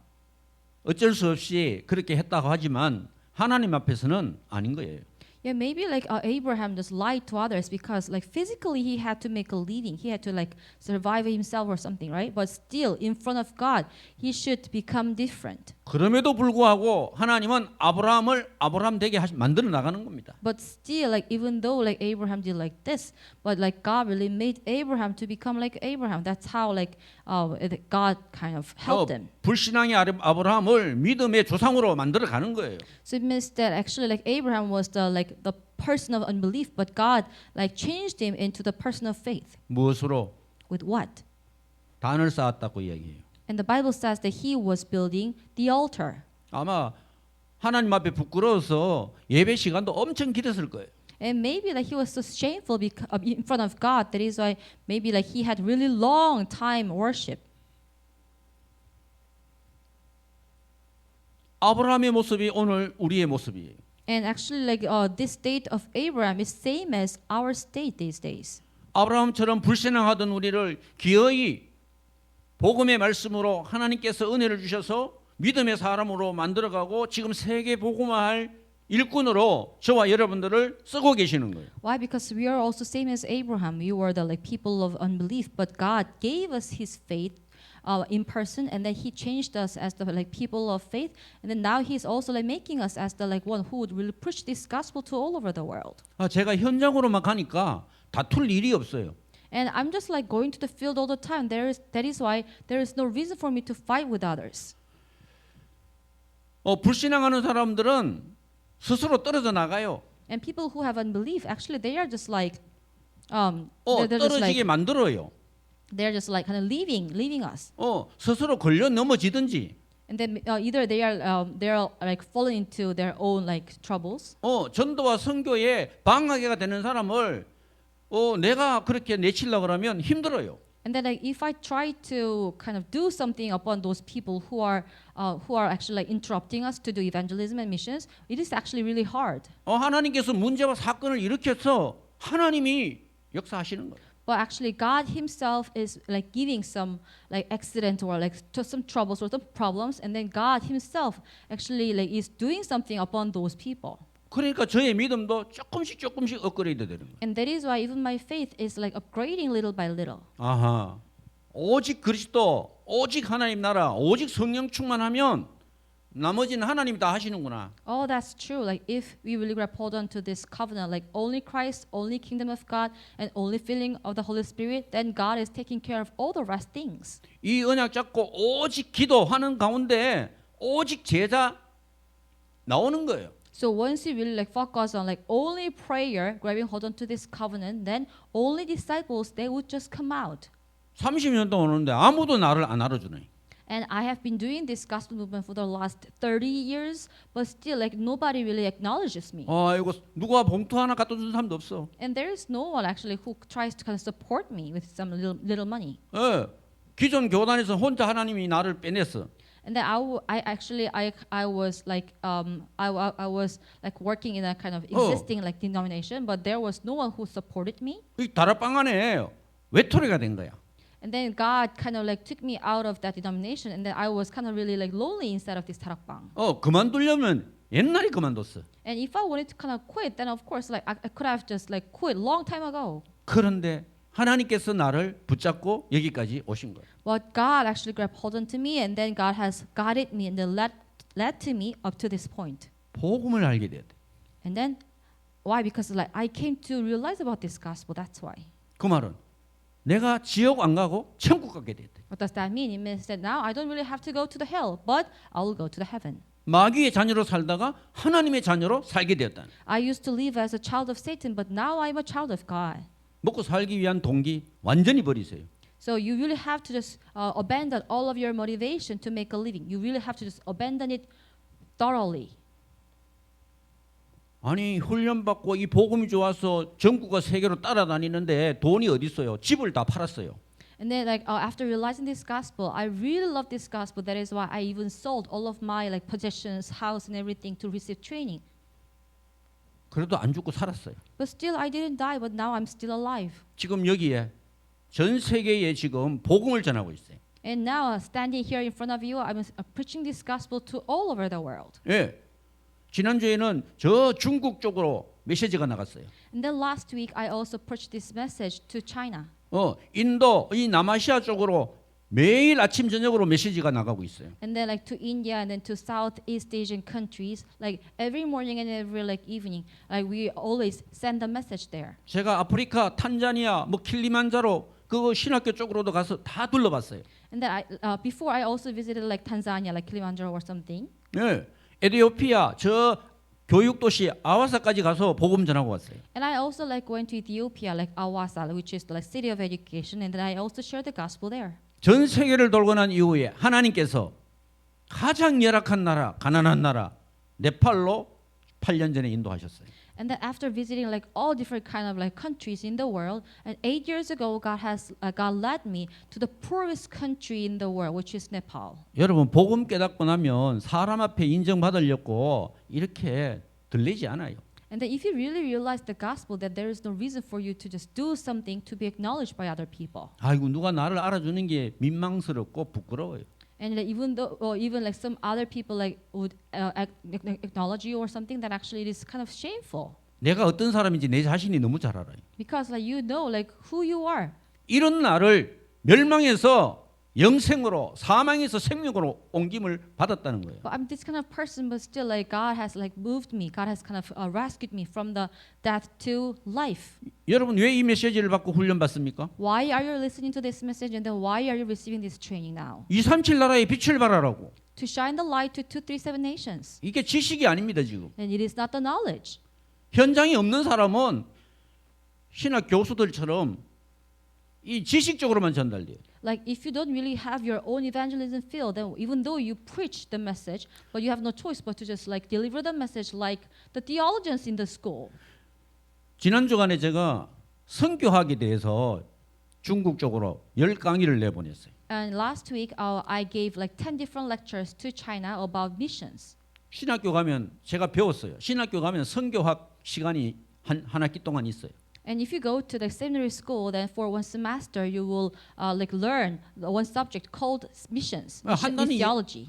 어쩔 수 없이 그렇게 했다고 하지만 하나님 앞에서는 아닌 거예요. Yeah, maybe like Abraham just lied to others because like physically he had to make a living. He had to like survive himself or something, right? But still in front of God, he should become different. 그럼에도 불구하고 하나님은 아브라함을 아브라함 되게 만들어 나가는 겁니다. But still, like even though like Abraham did like this, but like God really made Abraham to become like Abraham. That's how like God kind of helped him. 불신앙의 아브라함을 믿음의 조상으로 만들어 가는 거예요. So it means that actually like Abraham was the person of unbelief, but God like changed him into the person of faith. 무엇으로? With what? 단을 쌓았다고 이야기해요. And the Bible says that he was building the altar. 아마 하나님 앞에 부끄러워서 예배 시간도 엄청 길었을 거예요. And maybe like he was so shameful in front of God. That is why maybe like he had really long time worship. 아브라함의 모습이 오늘 우리의 모습이에요. And actually like this state of Abraham is same as our state these days. 아브라함처럼 불신앙하던 우리를 기어이 복음의 말씀으로 하나님께서 은혜를 주셔서 믿음의 사람으로 만들어가고 지금 세계 복음화할 일꾼으로 저와 여러분들을 쓰고 계시는 거예요. Why? Because we are also same as Abraham. We were the like people of unbelief, but God gave us His faith in person, and then He changed us as the like people of faith, and then now He's also like making us as the like one who would really push this gospel to all over the world. 제가 현장으로만 가니까 다툴 일이 없어요. And I'm just like going to the field all the time. That is why there is no reason for me to fight with others. 불신앙하는 사람들은 스스로 떨어져 나가요. And people who have unbelief, actually, they are just like, they're just 떨어지게 like, 만들어요. they're just like kind of leaving us. 스스로 걸려 넘어지든지. And then either they are like falling into their own like troubles. 전도와 선교에 방해가 되는 사람을 내가 그렇게 내치려고 그러면 힘들어요. And then like if I try to kind of do something upon those people who are actually like interrupting us to do evangelism and missions, it is actually really hard. 하나님께서 문제와 사건을 일으켜서 하나님이 역사하시는 거예요. But actually, God Himself is like giving some like accident or like some troubles or some problems, and then God Himself actually like is doing something upon those people. 그러니까 저의 믿음도 조금씩 업그레이드 되는 거예요. And that is why even my faith is like upgrading little by little. 아하. 오직 그리스도, 오직 하나님 나라, 오직 성령 충만하면 나머지는 하나님이 다 하시는구나. Oh, that's true. Like if we really grab hold on to this covenant, like only Christ, only kingdom of God, and only filling of the Holy Spirit, then God is taking care of all the rest things. 이 언약 잡고 오직 기도하는 가운데 오직 제자 나오는 거예요. So once you really like focus on like only prayer, grabbing hold on to this covenant, then only disciples they would just come out. 30년 동안 오는데 아무도 나를 안 알아주네. And I have been doing this gospel movement for the last 30 years, but still like nobody really acknowledges me. 이거 누가 봉투 하나 갖다 준 사람도 없어. And there is no one actually who tries to kind of support me with some little money. 기존 교단에서 혼자 하나님이 나를 빼냈어. And then I was like I was like working in a kind of existing like denomination, but there was no one who supported me. 이 다락방 안에 외톨이가 된 거야. And then God kind of like took me out of that denomination, and then I was kind of really like lonely inside of this tarakbang. 그만두려면 옛날에 그만뒀어. And if I wanted to kind of quit, then of course like I could have just like quit long time ago. 그런데 하나님께서 나를 붙잡고 여기까지 오신 거예요. But God actually grabbed hold onto me, and then God has guided me and then led to me up to this point. 복음을 알게 돼야 돼. And then why? Because like I came to realize about this gospel. That's why. 그 말은 내가 지옥 안 가고 천국 가게 돼야 돼. What does that mean? It means that now I don't really have to go to the hell, but I will go to the heaven. 마귀의 자녀로 살다가 하나님의 자녀로 살게 되었다. I used to live as a child of Satan, but now I'm a child of God. 먹고 살기 위한 동기 완전히 버리세요. So you really have to just abandon all of your motivation to make a living. You really have to just abandon it thoroughly. 아니 훈련받고 이 복음이 좋아서 전국과 세계로 따라다니는데 돈이 어디 있어요? 집을 다 팔았어요. And then like after realizing this gospel, I really love this gospel. That is why I even sold all of my like possessions, house and everything to receive training. 그래도 안 죽고 살았어요. But still I didn't die, but now I'm still alive. 지금 여기에 전 세계에 지금 복음을 전하고 있어요. And now standing here in front of you, I'm preaching this gospel to all over the world. 예. 지난주에는 저 중국 쪽으로 메시지가 나갔어요. And then last week I also preached this message to China. 인도, 이 남아시아 쪽으로 매일 아침 저녁으로 메시지가 나가고 있어요. And then like to India and then to Southeast Asian countries, like every morning and every like evening, like we always send a message there. 제가 아프리카, 탄자니아, 뭐 킬리만자로 그 신학교 쪽으로도 가서 다 둘러봤어요. And then before I also visited like Tanzania, like Kilimanjaro or something. 예. 에티오피아 저 교육 도시 아와사까지 가서 복음 전하고 왔어요. And I also like went to Ethiopia, like Awasa, which is the like, city of education, and then I also shared the gospel there. 전 세계를 돌고 난 이후에 하나님께서 가장 열악한 나라, 가난한 나라 네팔로 8년 전에 인도하셨어요. And then after visiting like all different kind of like countries in the world, and 8 years ago, God led me to the poorest country in the world, which is Nepal. 여러분 복음 깨닫고 나면 사람 앞에 인정받으려고 이렇게 들리지 않아요. And then if you really realize the gospel, that there is no reason for you to just do something to be acknowledged by other people. 아이고 누가 나를 알아주는 게 민망스럽고 부끄러워요. And like, even though, or even like some other people like would acknowledge you or something, that actually it is kind of shameful. 내가 어떤 사람인지 내 자신이 너무 잘 알아요. Because like you know like who you are. 이런 나를 멸망에서 영생으로 사망에서 생명으로 옮김을 받았다는 거예요. But I'm this kind of person, but still like God has like moved me. God has kind of rescued me from the death to life. 여러분 왜 이 메시지를 받고 훈련 받습니까? Why are you listening to this message, and then why are you receiving this training now? 237 나라에 빛을 발하라고. To shine the light to 237 nations. 이게 지식이 아닙니다 지금. And it is not the knowledge. 현장이 없는 사람은 신학 교수들처럼 이 지식적으로만 전달돼요. Like if you don't really have your own evangelism field, then even though you preach the message, but you have no choice but to just like deliver the message like the theologians in the school. 지난 주간에 제가 선교학에 대해서 중국 쪽으로 10강의를 내보냈어요. And last week I gave like 10 different lectures to China about missions. 신학교 가면 제가 배웠어요. 신학교 가면 선교학 시간이 한 학기 동안 있어요. And if you go to the seminary school, then for one semester you will like learn the one subject called missions, theology.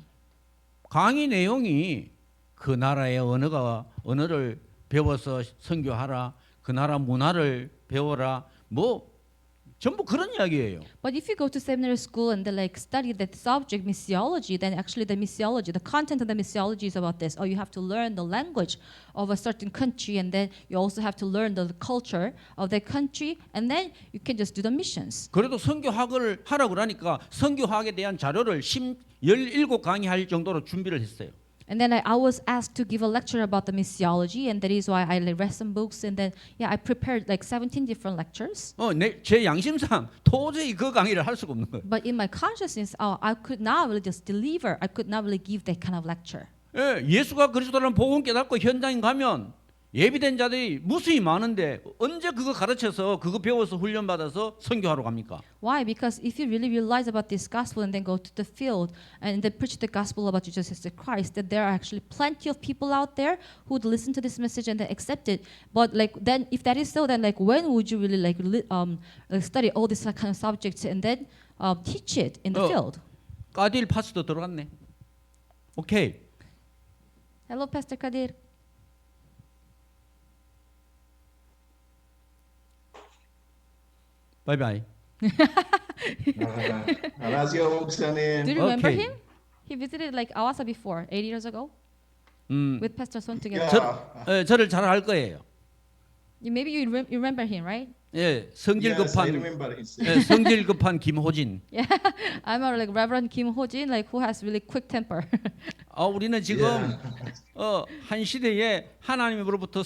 강의 내용이 그 나라의 언어를 배워서 선교하라, 그 나라 문화를 배워라, 뭐 전부 그런 이야기예요. But if you go to seminary school and then like study that subject missiology, then actually the missiology, the content of the missiology is about this. Oh, you have to learn the language of a certain country, and then you also have to learn the culture of that country, and then you can just do the missions. 그래도 선교학을 하라고 그러니까 선교학에 대한 자료를 17강의 할 정도로 준비를 했어요. And then I was asked to give a lecture about the missiology, and that is why I read some books, and then I prepared like 17 different lectures. 제 양심상 도저히 그 강의를 할 수가 없는 거예요. But in my consciousness, I could not really just deliver. I could not really give that kind of lecture. 예수가 그리스도라는 복음 깨닫고 현장에 가면 예비된 자들이 무수히 많은데 언제 그거 가르쳐서 그거 배워서 훈련 받아서 선교하러 갑니까? Why? Because if you really realize about this gospel and then go to the field and then preach the gospel about Jesus Christ, that there are actually plenty of people out there who would listen to this message and then accept it. But like then, if that is so, then like when would you really like study all this kind of subjects and then teach it in the field? 까딜 파스도 들어갔네. 오케이. Hello, Pastor Kadir. 바이바이. 안녕하세요, 목사님. Do you remember Okay. him? He visited like Awasa before, 8 years ago, with Pastor Son together. 저를 잘 알 거예요. Maybe you remember him, right? 예, 성질 Yes, I 급한 remember his 성질 급한 김호진. Yeah, I'm a like Reverend Kim Ho-jin, like who has really quick temper. 우리는 지금 한 시대에 하나님으로부터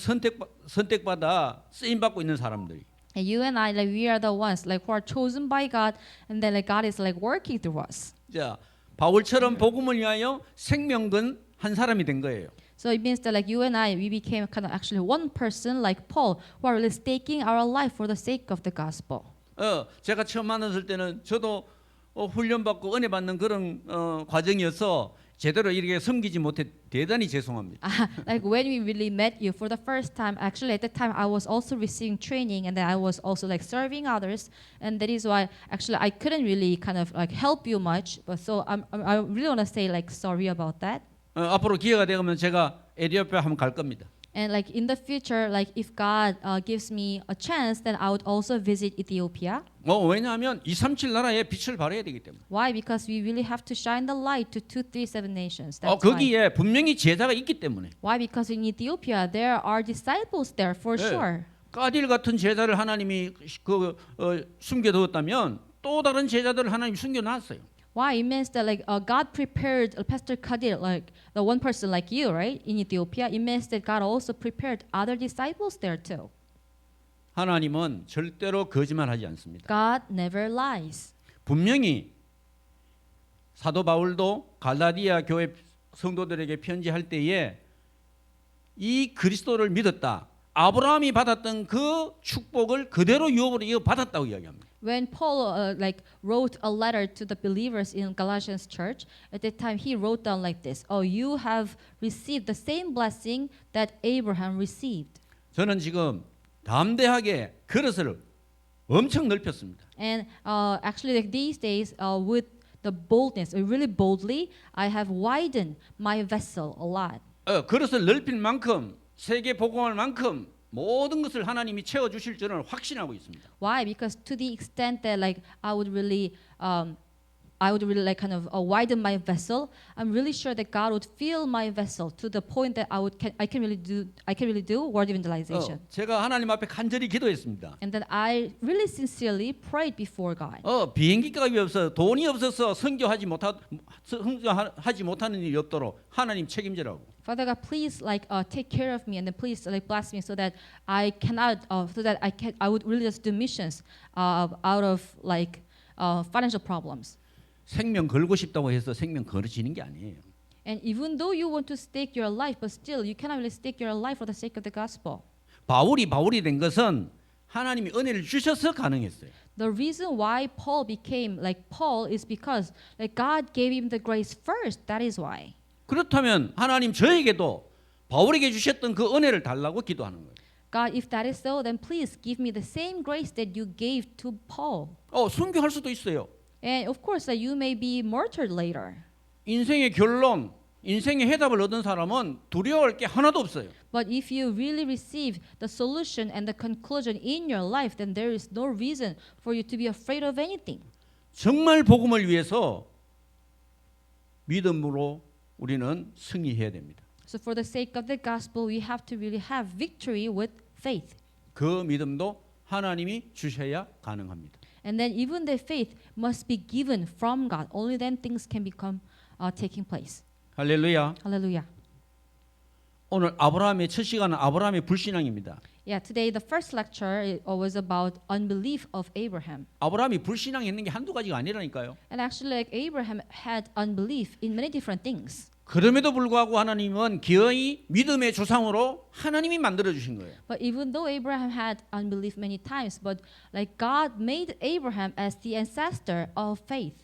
선택받아 쓰임 받고 있는 사람들이. And you and I, like we are the ones like who are chosen by God, and then like God is like working through us. 자, 바울처럼 복음을 위하여 생명 건 한 사람이 된 거예요. So it means that like you and I, we became kind of actually one person like Paul, who are really staking our life for the sake of the gospel. 제가 처음 만났을 때는 저도 훈련받고 은혜 받는 그런 과정이어서 제대로 이렇게 섬기지 못해 대단히 죄송합니다. Like when we really met you for the first time, actually at that time I was also receiving training, and then I was also like serving others, and that is why actually I couldn't really kind of like help you much. But so I really want to say like sorry about that. 앞으로 기회가 되면 제가 에티오피아 한번 갈 겁니다. And like in the future, like if God gives me a chance, then I would also visit Ethiopia. 왜냐하면 237 나라에 빛을 발해야 되기 때문에. Why? Because we really have to shine the light to 237 nations. That's why. 거기에 분명히 제자가 있기 때문에. Why? Because in Ethiopia there are disciples there for 네. sure. 까딜 같은 제자를 하나님이 숨겨두었다면 또 다른 제자들을 하나님이 숨겨놨어요. Why? It means that like God prepared Pastor Kadir, like the one person like you, right, in Ethiopia. It means that God also prepared other disciples there too. 하나님은 절대로 거짓말하지 않습니다. God never lies. 분명히 사도 바울도 갈라디아 교회 성도들에게 편지할 때에 이 그리스도를 믿었다. 아브라함이 받았던 그 축복을 그대로 유업으로 이어받았다고 이야기합니다. When Paul like wrote a letter to the believers in Galatians church, at that time he wrote down like this: "Oh, you have received the same blessing that Abraham received." 저는 지금 담대하게 그릇을 엄청 넓혔습니다. And actually, like these days, with the boldness, really boldly, I have widened my vessel a lot. 그릇을 넓힐 만큼 세계 복음할 만큼 모든 것을 하나님이 채워 주실 줄은 확신하고 있습니다. Why? Because to the extent that like I would really like kind of widen my vessel, I'm really sure that God would fill my vessel to the point that I can really do word evangelization. 제가 하나님 앞에 간절히 기도했습니다. And then I really sincerely prayed before God. 비행기 값이 없어 돈이 없어서 선교하지 못하는 일이 없도록 하나님 책임지라고. Father God, please like take care of me, and then please like bless me so that I would really just do missions out of like financial problems. 생명 걸고 싶다고 해서 생명 걸어지는 게 아니에요. And even though you want to stake your life, but still you cannot really stake your life for the sake of the gospel. 바울이 된 것은 하나님이 은혜를 주셔서 가능했어요. The reason why Paul became like Paul is because like God gave him the grace first. That is why. 그렇다면 하나님 저에게도 바울에게 주셨던 그 은혜를 달라고 기도하는 거예요. God, if that is so, then please give me the same grace that you gave to Paul. 순교할 수도 있어요. And of course, that you may be martyred later. 인생의 결론, 인생의 해답을 얻은 사람은 두려워할 게 하나도 없어요. But if you really receive the solution and the conclusion in your life, then there is no reason for you to be afraid of anything. 정말 복음을 위해서 믿음으로 우리는 승리해야 됩니다. So for the sake of the gospel, we have to really have victory with faith. 그 믿음도 하나님이 주셔야 가능합니다. And then even the faith must be given from God. Only then things can become taking place. 할렐루야. Hallelujah. 오늘 아브라함의 첫 시간은 아브라함의 불신앙입니다. Yeah, today the first lecture was about unbelief of Abraham. 아브라함이 불신앙했는 게 한두 가지가 아니라니까요. And actually like Abraham had unbelief in many different things. 그럼에도 불구하고 하나님은 기어이 믿음의 조상으로 하나님이 만들어 주신 거예요. But even though Abraham had unbelief many times, but like God made Abraham as the ancestor of faith.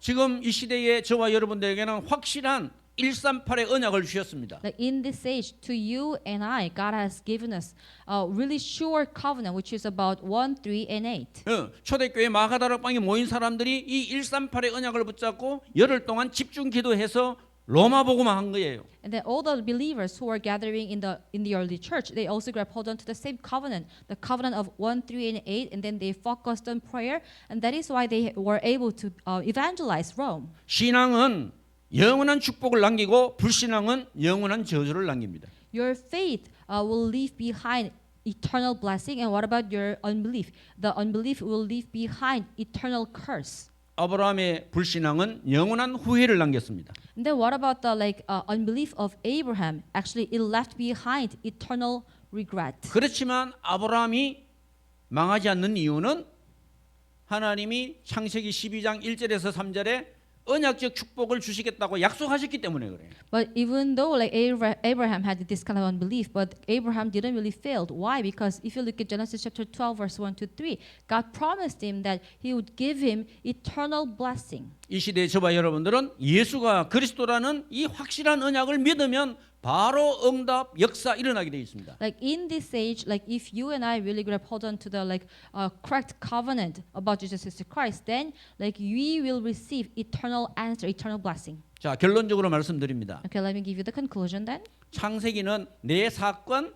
지금 이 시대에 저와 여러분들에게는 확실한 138의 언약을 주셨습니다. Like in this age, to you and I, God has given us a really sure covenant, which is about 1, 3, and 8. 초대교회 마가다락방에 모인 사람들이 이 138의 언약을 붙잡고 열흘 동안 집중 기도해서 로마 복음만 한 거예요. And then all the believers who are gathering in the early church, they also grabbed hold on to the same covenant, the covenant of 1, 3, and 8, and then they focused on prayer, and that is why they were able to evangelize Rome. 신앙은 영원한 축복을 남기고 불신앙은 영원한 저주를 남깁니다. Your faith will leave behind eternal blessing, and what about your unbelief? The unbelief will leave behind eternal curse. 아브라함의 불신앙은 영원한 후회를 남겼습니다. And then what about the unbelief of Abraham? Actually, it left behind eternal regret. 그렇지만 아브라함이 망하지 않는 이유는 하나님이 창세기 12장 1절에서 3절에 언약적 축복을 주시겠다고 약속하셨기 때문에 그래요. But even though like Abraham had this kind of unbelief, but Abraham didn't really fail. Why? Because if you look at Genesis chapter 12 verse 1 to 3, God promised him that he would give him eternal blessing. 이 시대의 저와 여러분들은 예수가 그리스도라는 이 확실한 언약을 믿으면 바로 응답 역사 일어나게 되어 있습니다. Like in this age, like if you and I really grab hold on to the correct covenant about Jesus Christ, then like we will receive eternal answer, eternal blessing. 자, 결론적으로 말씀드립니다. Okay, let me give you the conclusion then. 창세기는 내 사건,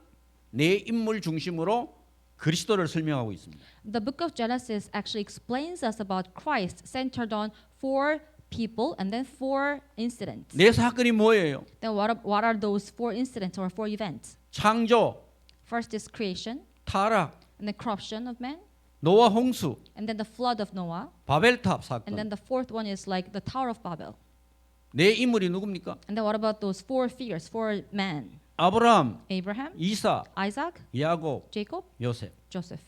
내 인물 중심으로 그리스도를 설명하고 있습니다. The book of Genesis actually explains us about Christ centered on 4 people and then 4 incidents. 내 사건이 뭐예요? Then what are those 4 incidents or 4 events? 창조, First is creation 타락, and the corruption of man, 노아 홍수, and then the flood of Noah, 바벨탑 and then 사건. the 4th one is like the Tower of Babel. 내 인물이 누굽니까? And then what about those 4 figures, 4 men? 아브라함, Abraham, 이사, Isaac, 야곱, Jacob, 요셉. Joseph.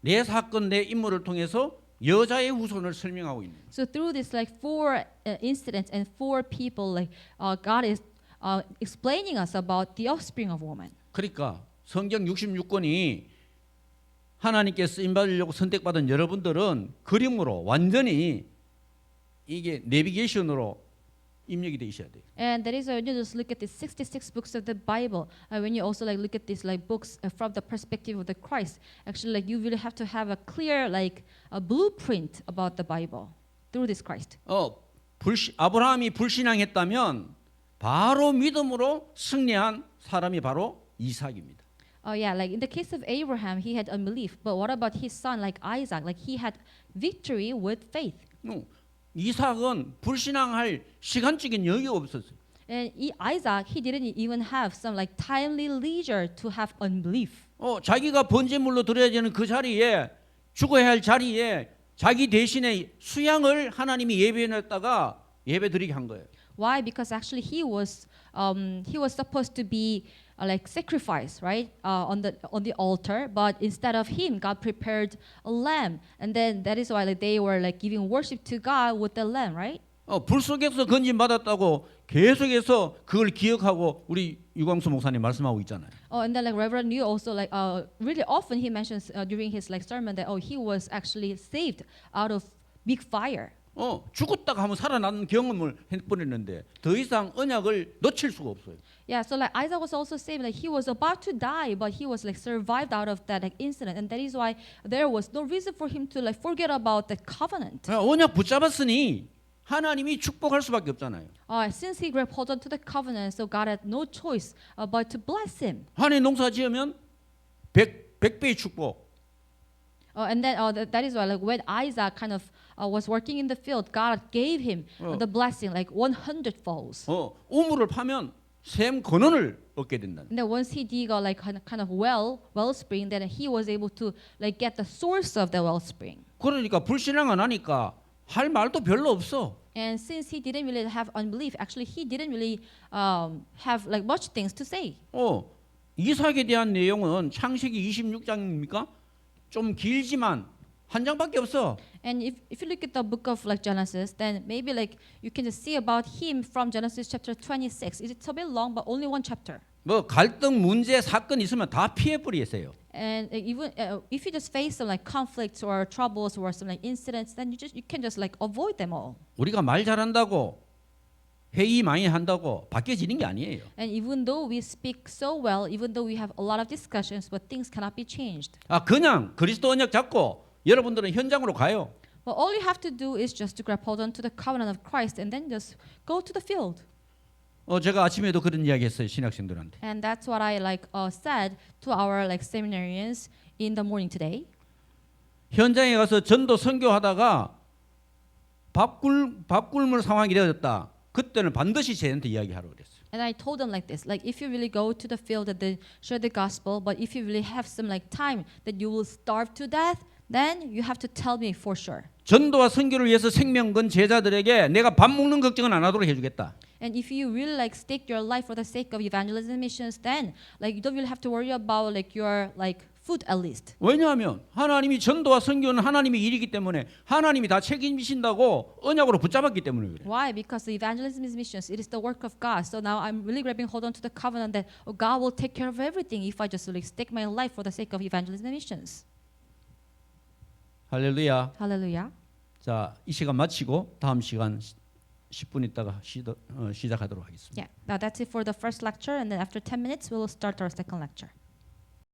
내 사건, 내 인물을 통해서 여자의 후손을 설명하고 있는. So through this like 4 incidents and 4 people, like God is explaining us about the offspring of woman. 그러니까 성경 66권이 하나님께 쓰임 받으려고 선택받은 여러분들은 그림으로 완전히 이게 내비게이션으로 입력이 돼 있어야 돼요. And that is why when you just look at the 66 books of the Bible, when you also like look at these like books from the perspective of the Christ, actually like you really have to have a clear like a blueprint about the Bible through this Christ. 아브라함이 불신앙했다면 바로 믿음으로 승리한 사람이 바로 이삭입니다. Oh yeah, like in the case of Abraham, he had unbelief. But what about his son, like Isaac? Like he had victory with faith. 이삭은 불신앙할 시간적인 여유가 없었어요. And Isaac, he didn't even have some like timely leisure to have unbelief. 자기가 번제물로 드려야 되는 그 자리에 죽어야 할 자리에 자기 대신에 수양을 하나님이 예배해놨다가 예배드리게 한 거예요. Why? Because actually he was supposed to be like sacrificed, right, on the altar. But instead of him, God prepared a lamb, and then that is why like they were like giving worship to God with the lamb, right? 불 속에서 건진 받았다고 계속해서 그걸 기억하고 우리 유광수 목사님 말씀하고 있잖아요. Oh, and then like Reverend Yu also like really often he mentions during his like sermon that he was actually saved out of big fire. 죽었다가 한번 살아나는 경험을 해버렸는데 더 이상 언약을 놓칠 수가 없어요. Yeah, so like Isaac was also saved. Like he was about to die, but he was like survived out of that like incident, and that is why there was no reason for him to like forget about that covenant. 언약 붙잡았으니 하나님이 축복할 수밖에 없잖아요. Since he grabbed hold on to the covenant, so God had no choice but to bless him. 한해 농사 지으면 100배의 축복. And then that is why like when Isaac kind of was working in the field, God gave him the blessing like 100 folds. 우물을 파면 샘 근원을 얻게 된다. And then once he dig a like kind of wellspring, then he was able to like get the source of the wellspring. 그러니까 불신앙 안 하니까 할 말도 별로 없어. And since he didn't really have unbelief, actually he didn't really have like much things to say. 이삭에 대한 내용은 창세기 26장입니까? 좀 길지만 한 장밖에 없어. And if you look at the book of like Genesis, then maybe like you can just see about him from Genesis chapter 26. It's a bit long, but only 1 chapter. 뭐 갈등, 문제, 사건 있으면 다 피해 버리세요. And even if you just face some like conflicts or troubles or some like incidents, then you can just like avoid them all. 우리가 말 잘한다고 회의 많이 한다고 바뀌어지는 게 아니에요. And even though we speak so well, even though we have a lot of discussions, but things cannot be changed. 그냥 그리스도 언약 잡고 여러분들은 현장으로 가요. Well, all you have to do is just to grab hold on to the covenant of Christ and then just go to the field. 제가 아침에도 그런 이야기했어요 신학생들한테. And that's what I like said to our like seminarians in the morning today. 현장에 가서 전도 선교하다가 밥 굶을 상황이 되어졌다. 그때는 반드시 저한테 이야기하라고 그랬어요. And I told them like this, like if you really go to the field and then share the gospel, but if you really have some like time that you will starve to death, then you have to tell me for sure. 전도와 선교를 위해서 생명 건 제자들에게 내가 밥 먹는 걱정은 안 하도록 해주겠다. And if you really like stake your life for the sake of evangelism missions, then like you don't really have to worry about like your like food at least. 왜냐하면 하나님이 전도와 선교는 하나님의 일이기 때문에 하나님이 다 책임지신다고 언약으로 붙잡았기 때문에 그래요. Why? Because the evangelism is missions. It is the work of God. So now I'm really grabbing hold on to the covenant that God will take care of everything if I just really stake my life for the sake of evangelism and missions. 할렐루야. Hallelujah. 자, 이 시간 마치고 다음 시간 10분 있다가 시작하도록 하겠습니다. Yeah. Now that's it for the first lecture, and then after 10 minutes, we will start our second lecture.